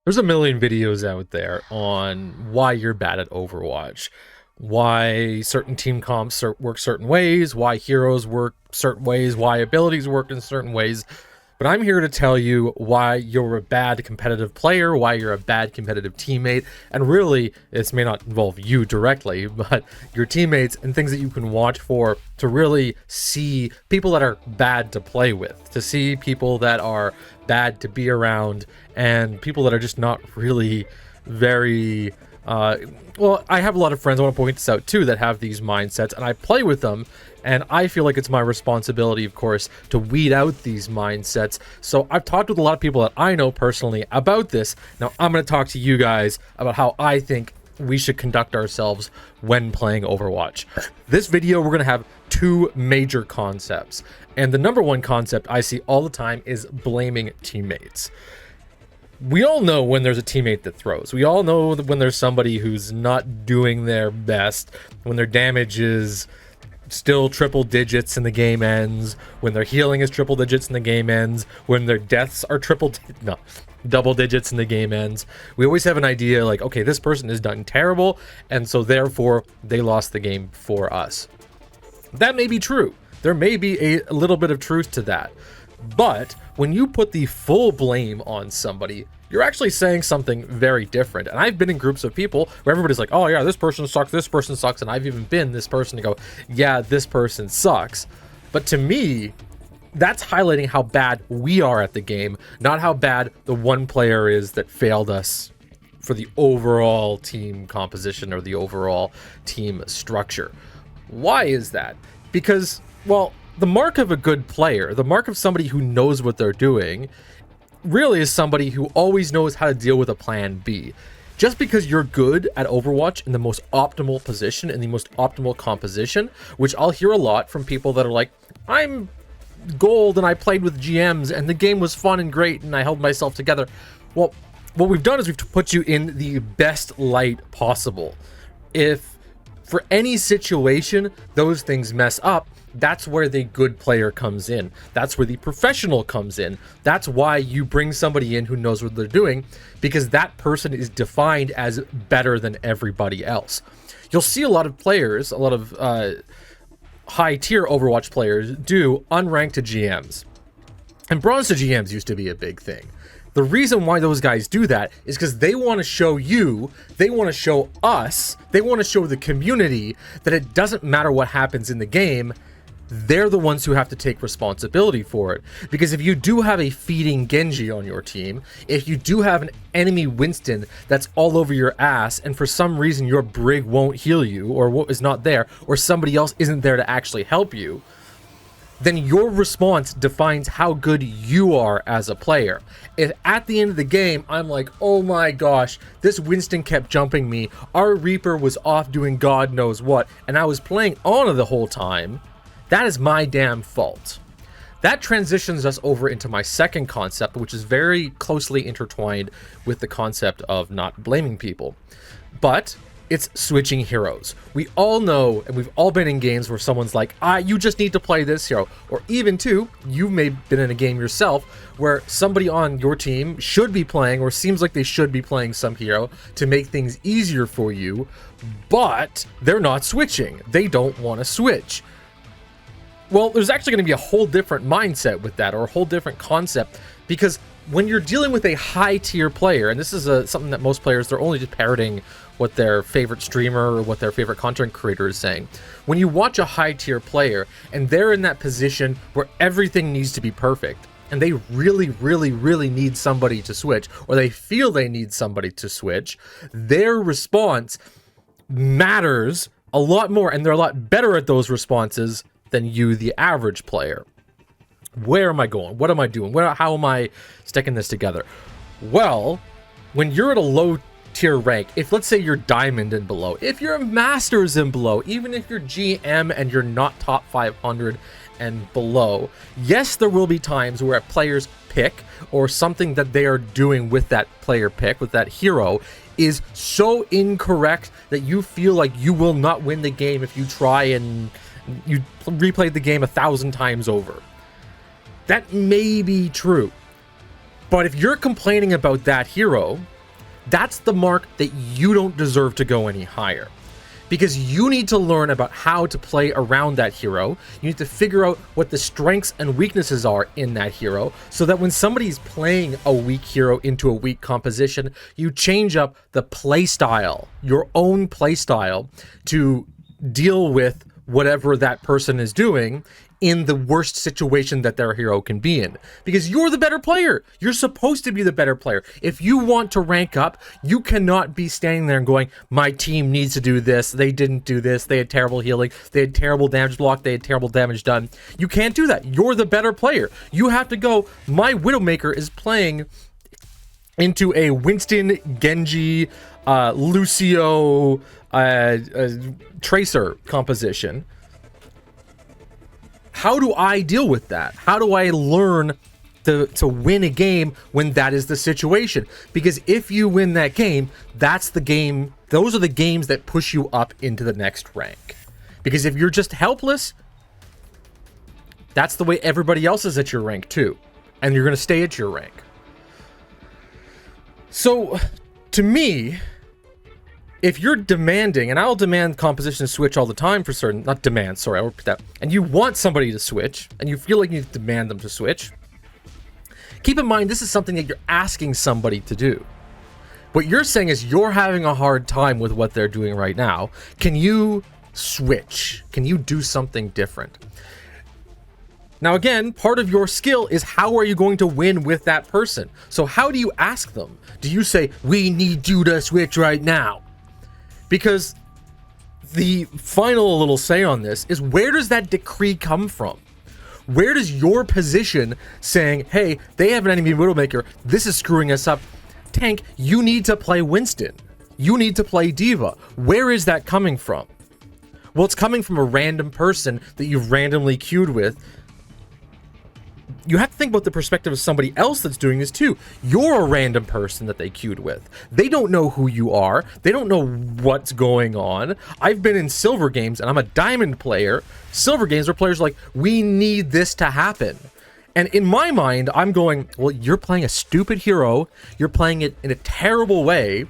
There's a million videos out there on why you're bad at Overwatch, why certain team comps work certain ways, why heroes work certain ways, why abilities work in certain ways. But I'm here to tell you why you're a bad competitive player, why you're a bad competitive teammate, and really, this may not involve you directly, but your teammates and things that you can watch for to really see people that are bad to play with, to see people that are bad to be around, and people that are just not really very... well, I have a lot of friends, I want to point this out too, that have these mindsets, and I play with them, and I feel like it's my responsibility, of course, to weed out these mindsets. So I've talked with a lot of people that I know personally about this. Now I'm going to talk to you guys about how I think we should conduct ourselves when playing Overwatch. This video, we're going to have two major concepts, and the number one concept I see all the time is blaming teammates. We all know when there's a teammate that throws. We all know when there's somebody who's not doing their best, when their damage is still triple digits and the game ends, when their healing is triple digits and the game ends, when their deaths are double digits and the game ends. We always have an idea like, okay, this person is done terrible, and so therefore they lost the game for us. That may be true. There may be a little bit of truth to that. But when you put the full blame on somebody, you're actually saying something very different. And I've been in groups of people where everybody's like, oh yeah, this person sucks. And I've even been this person to go, yeah, this person sucks. But to me, that's highlighting how bad we are at the game, not how bad the one player is that failed us for the overall team composition or the overall team structure. Why is that? Because, well, the mark of a good player, the mark of somebody who knows what they're doing, really is somebody who always knows how to deal with a plan B. Just because you're good at Overwatch in the most optimal position, in the most optimal composition, which I'll hear a lot from people that are like, I'm gold and I played with GMs and the game was fun and great and I held myself together. Well, what we've done is we've put you in the best light possible. If for any situation those things mess up, that's where the good player comes in. That's where the professional comes in. That's why you bring somebody in who knows what they're doing, because that person is defined as better than everybody else. You'll see a lot of players, a lot of high tier Overwatch players do unranked to GMs. And bronze to GMs used to be a big thing. The reason why those guys do that is because they want to show you, they want to show us, they want to show the community that it doesn't matter what happens in the game, they're the ones who have to take responsibility for it. Because if you do have a feeding Genji on your team, if you do have an enemy Winston that's all over your ass, and for some reason your Brig won't heal you, or is not there, or somebody else isn't there to actually help you, then your response defines how good you are as a player. If at the end of the game, I'm like, oh my gosh, this Winston kept jumping me, our Reaper was off doing God knows what, and I was playing Ana the whole time, that is my damn fault. That transitions us over into my second concept, which is very closely intertwined with the concept of not blaming people. But it's switching heroes. We all know, and we've all been in games where someone's like, you just need to play this hero. Or even too, you may have been in a game yourself where somebody on your team should be playing, or seems like they should be playing some hero to make things easier for you, but they're not switching. They don't want to switch. Well, there's actually going to be a whole different mindset with that, or a whole different concept, because when you're dealing with a high tier player, and this is something that most players, they're only just parroting what their favorite streamer or what their favorite content creator is saying. When you watch a high tier player and they're in that position where everything needs to be perfect, and they really, really, really need somebody to switch, or they feel they need somebody to switch, their response matters a lot more, and they're a lot better at those responses than you, the average player. Where am I going? What am I doing? How am I sticking this together? Well, when you're at a low tier rank, if let's say you're diamond and below, if you're masters and below, even if you're GM and you're not top 500 and below, yes, there will be times where a player's pick or something that they are doing with that player pick, with that hero, is so incorrect that you feel like you will not win the game if you try and you replayed the game 1,000 times over. That may be true. But if you're complaining about that hero, that's the mark that you don't deserve to go any higher. Because you need to learn about how to play around that hero. You need to figure out what the strengths and weaknesses are in that hero, so that when somebody's playing a weak hero into a weak composition, you change up the play style, your own play style, to deal with whatever that person is doing in the worst situation that their hero can be in. Because you're the better player. You're supposed to be the better player. If you want to rank up, you cannot be standing there and going, my team needs to do this, they didn't do this, they had terrible healing, they had terrible damage block, they had terrible damage done. You can't do that. You're the better player. You have to go, my Widowmaker is playing into a Winston, Genji, Lucio, Tracer composition. How do I deal with that? How do I learn to win a game when that is the situation? Because if you win that game, that's the game. Those are the games that push you up into the next rank. Because if you're just helpless, that's the way everybody else is at your rank too. And you're going to stay at your rank. So, to me, if you're demanding, and I'll demand composition switch all the time for certain, not demand, sorry, I'll repeat that, and you want somebody to switch, and you feel like you demand them to switch, keep in mind this is something that you're asking somebody to do. What you're saying is you're having a hard time with what they're doing right now. Can you switch? Can you do something different? Now again, part of your skill is how are you going to win with that person? So how do you ask them? Do you say, we need you to switch right now? Because the final little say on this is, where does that decree come from? Where does your position saying, hey, they have an enemy Widowmaker, this is screwing us up. Tank, you need to play Winston. You need to play Diva. Where is that coming from? Well, it's coming from a random person that you've randomly queued with. You have to think about the perspective of somebody else that's doing this too. You're a random person that they queued with. They don't know who you are. They don't know what's going on. I've been in silver games and I'm a diamond player. Silver games where players are like, we need this to happen. And in my mind, I'm going, well, you're playing a stupid hero. You're playing it in a terrible way.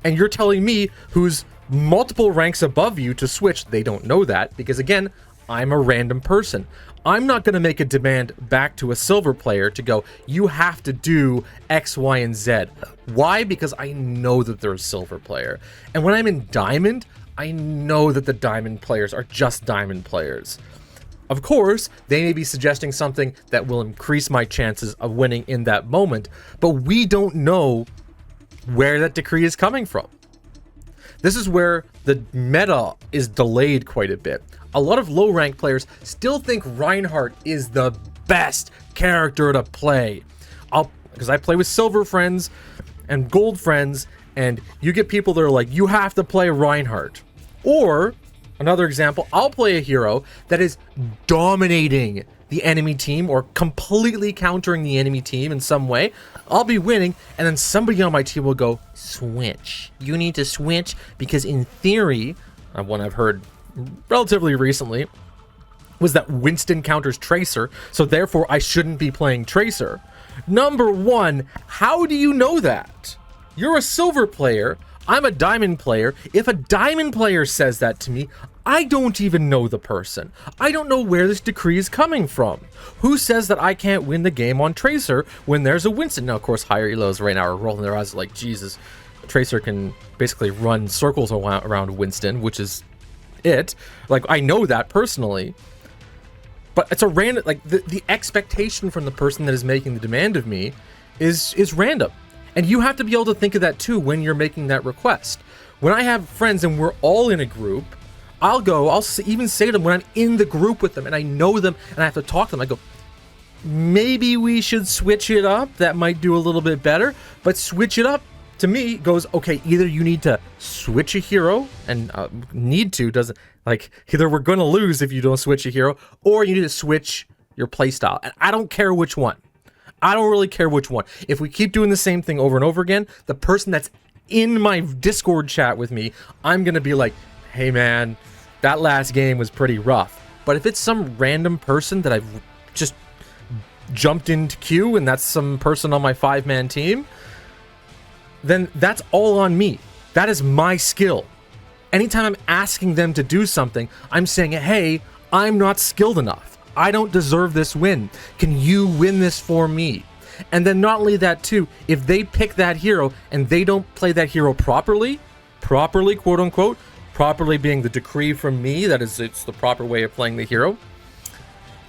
And you're telling me, who's multiple ranks above you, to switch. They don't know that because, again, I'm a random person. I'm not going to make a demand back to a silver player to go, you have to do X, Y, and Z. Why? Because I know that they're a silver player. And when I'm in diamond, I know that the diamond players are just diamond players. Of course, they may be suggesting something that will increase my chances of winning in that moment, but we don't know where that decree is coming from. This is where the meta is delayed quite a bit. A lot of low-rank players still think Reinhardt is the best character to play. Because I play with silver friends and gold friends, and you get people that are like, you have to play Reinhardt. Or, another example, I'll play a hero that is dominating the enemy team or completely countering the enemy team in some way. I'll be winning, and then somebody on my team will go, switch. You need to switch because in theory, one I've heard relatively recently was that Winston counters Tracer, so therefore I shouldn't be playing Tracer. Number one, how do you know that? You're a silver player. I'm a diamond player. If a diamond player says that to me, I don't even know the person. I don't know where this decree is coming from. Who says that I can't win the game on Tracer when there's a Winston? Now, of course, higher elos right now are rolling their eyes like, Jesus, Tracer can basically run circles around Winston, which is it. Like, I know that personally. But it's a random, like, the expectation from the person that is making the demand of me is random. And you have to be able to think of that too when you're making that request. When I have friends and we're all in a group, I'll even say to them when I'm in the group with them and I know them and I have to talk to them, I go, maybe we should switch it up. That might do a little bit better. But switch it up to me goes, okay, either you need to switch a hero, and need to doesn't, like, either we're going to lose if you don't switch a hero, or you need to switch your playstyle. And I don't care which one. I don't really care which one. If we keep doing the same thing over and over again, the person that's in my Discord chat with me, I'm going to be like, hey man, that last game was pretty rough. But if it's some random person that I've just jumped into queue and that's some person on my 5-man team, then that's all on me. That is my skill. Anytime I'm asking them to do something, I'm saying, hey, I'm not skilled enough. I don't deserve this win. Can you win this for me? And then not only that too, if they pick that hero and they don't play that hero properly, quote unquote, properly being the decree from me, that is, it's the proper way of playing the hero,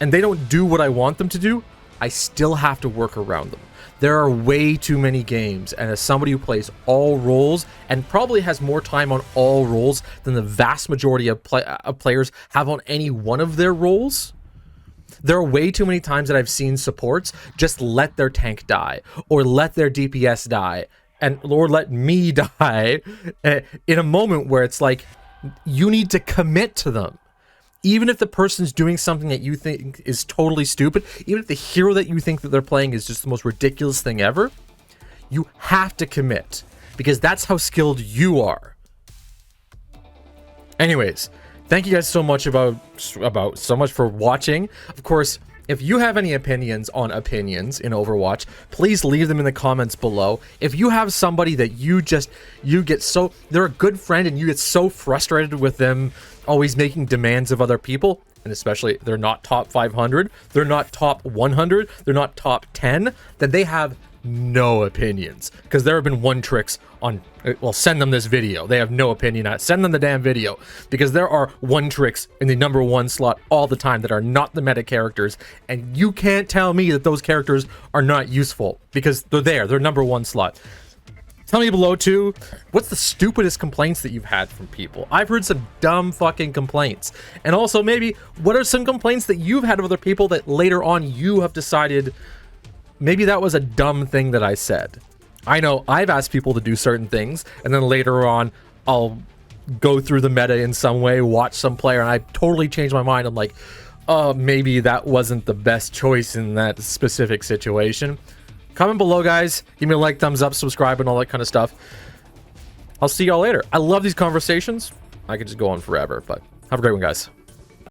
and they don't do what I want them to do, I still have to work around them. There are way too many games, and as somebody who plays all roles and probably has more time on all roles than the vast majority of players have on any one of their roles, there are way too many times that I've seen supports just let their tank die, or let their DPS die, or let me die in a moment where it's like, you need to commit to them. Even if the person's doing something that you think is totally stupid, even if the hero that you think that they're playing is just the most ridiculous thing ever, you have to commit, because that's how skilled you are. Anyways, thank you guys so much for watching. Of course, if you have any opinions on opinions in Overwatch, please leave them in the comments below. If you have somebody that they're a good friend and you get so frustrated with them always making demands of other people, and especially they're not top 500, they're not top 100, they're not top 10, then they have no opinions, because there have been one tricks on, well, send them this video. They have no opinion on it. Send them the damn video, because there are one tricks in the #1 slot all the time that are not the meta characters, and you can't tell me that those characters are not useful, because they're #1 slot. Tell me below too, what's the stupidest complaints that you've had from people? I've heard some dumb fucking complaints. And also maybe, what are some complaints that you've had of other people that later on you have decided, maybe that was a dumb thing that I said. I know I've asked people to do certain things, and then later on, I'll go through the meta in some way, watch some player, and I totally change my mind. I'm like, oh, maybe that wasn't the best choice in that specific situation. Comment below, guys. Give me a like, thumbs up, subscribe, and all that kind of stuff. I'll see y'all later. I love these conversations. I could just go on forever, but have a great one, guys.